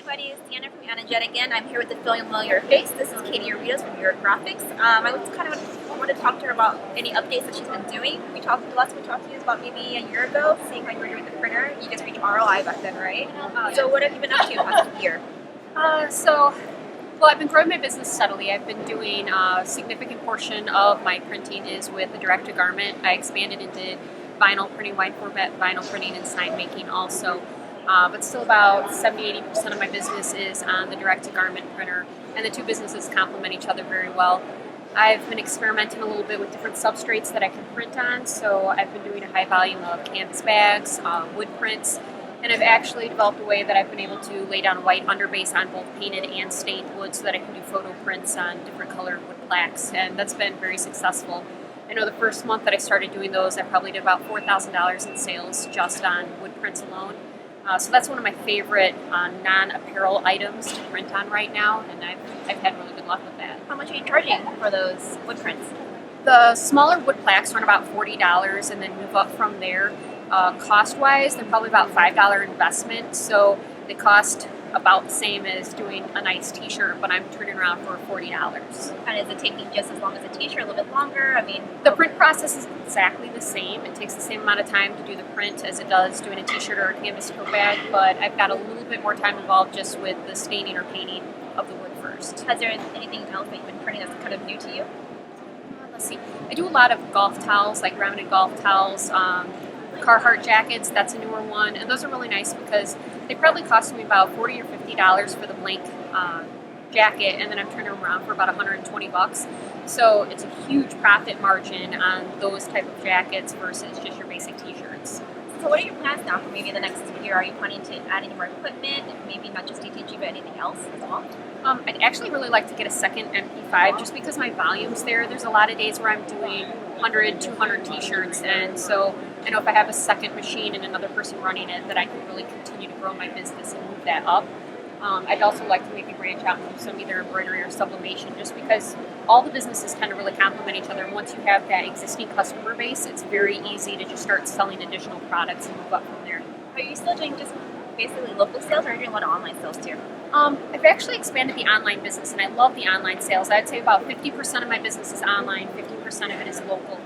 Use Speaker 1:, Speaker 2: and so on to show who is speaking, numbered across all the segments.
Speaker 1: everybody, it's Deanna from AnaJet again. I'm here with the Familiar Your Face. This is Katie Aretos from Your Graphics. I want to talk to her about any updates that she's been doing. The last time we talked to you was about maybe a year ago, seeing how you were doing the printer. You just reached ROI back then, right? So what have you been up to the past year?
Speaker 2: Well, I've been growing my business steadily. I've been doing a significant portion of my printing is with the direct-to-garment. I expanded into vinyl printing, wide format vinyl printing, and sign making also. But still about 70-80% of my business is on the direct-to-garment printer, and the two businesses complement each other very well. I've been experimenting a little bit with different substrates that I can print on, so I've been doing a high volume of canvas bags, wood prints, and I've actually developed a way that I've been able to lay down a white underbase on both painted and stained wood so that I can do photo prints on different colored wood plaques, and that's been very successful. I know the first month that I started doing those, I probably did about $4,000 in sales just on wood prints alone. So that's one of my favorite non-apparel items to print on right now, and I've had really good luck with that.
Speaker 1: How much are you charging for those wood prints?
Speaker 2: The smaller wood plaques run about $40 and then move up from there. Cost-wise, they're probably about $5 investment, so they cost about the same as doing a nice t-shirt, but I'm turning around for $40.
Speaker 1: And is it taking just as long as a t-shirt, a little bit longer?
Speaker 2: The print process is exactly the same. It takes the same amount of time to do the print as it does doing a t-shirt or a canvas tote bag, but I've got a little bit more time involved just with the staining or painting of the wood first.
Speaker 1: Has there anything else that you've been printing that's kind of new to you?
Speaker 2: Let's see. I do a lot of golf towels, like rounded golf towels, Carhartt jackets, that's a newer one, and those are really nice because they probably cost me about $40 or $50 for the blank jacket, and then I'm turning them around for about $120. So it's a huge profit margin on those type of jackets versus just your basic t-shirts.
Speaker 1: So what are your plans now for maybe the next year? Are you planning to add any more equipment, maybe not just DTG but anything else as well?
Speaker 2: I'd actually really like to get a second MP5 just because my volume's there. There's a lot of days where I'm doing 100, 200 t-shirts, and so I know if I have a second machine and another person running it, that I can really continue to grow my business and move that up. I'd also like to maybe branch out and do some either embroidery or sublimation, just because all the businesses kind of really complement each other. And once you have that existing customer base, it's very easy to just start selling additional products and move up from there.
Speaker 1: Are you still doing just basically local sales, or are you doing a lot of online sales too?
Speaker 2: I've actually expanded the online business, and I love the online sales. I'd say about 50% of my business is online, 50% of it is local.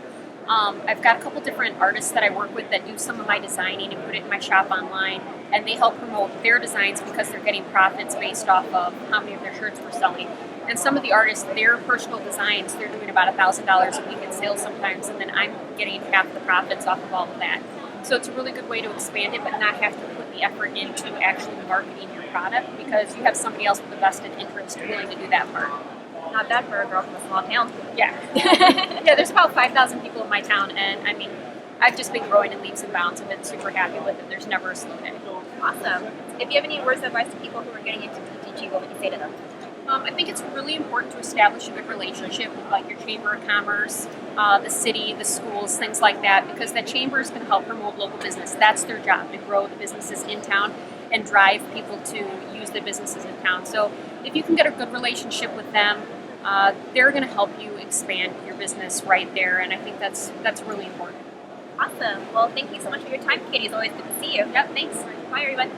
Speaker 2: I've got a couple different artists that I work with that do some of my designing and put it in my shop online, and they help promote their designs because they're getting profits based off of how many of their shirts we're selling. And some of the artists, their personal designs, they're doing about $1,000 a week in sales sometimes, and then I'm getting half the profits off of all of that. So it's a really good way to expand it, but not have to put the effort into actually marketing your product because you have somebody else with a vested interest willing to do that part.
Speaker 1: Not bad for a girl from a small town.
Speaker 2: Yeah. Yeah, there's about 5,000 people in my town, and I've just been growing in leaps and bounds. I've been super happy with it. There's never a slow day.
Speaker 1: Awesome. If you have any words of advice to people who are getting into DTG, what would you say to them?
Speaker 2: I think it's really important to establish a good relationship with like your chamber of commerce, the city, the schools, things like that, because the chambers can help promote local business. That's their job, to grow the businesses in town and drive people to use the businesses in town. So if you can get a good relationship with them, they're going to help you expand your business right there, and I think that's really important.
Speaker 1: Awesome. Well, thank you so much for your time, Katie. It's always good to see you.
Speaker 2: Yep, thanks.
Speaker 1: Bye, everyone.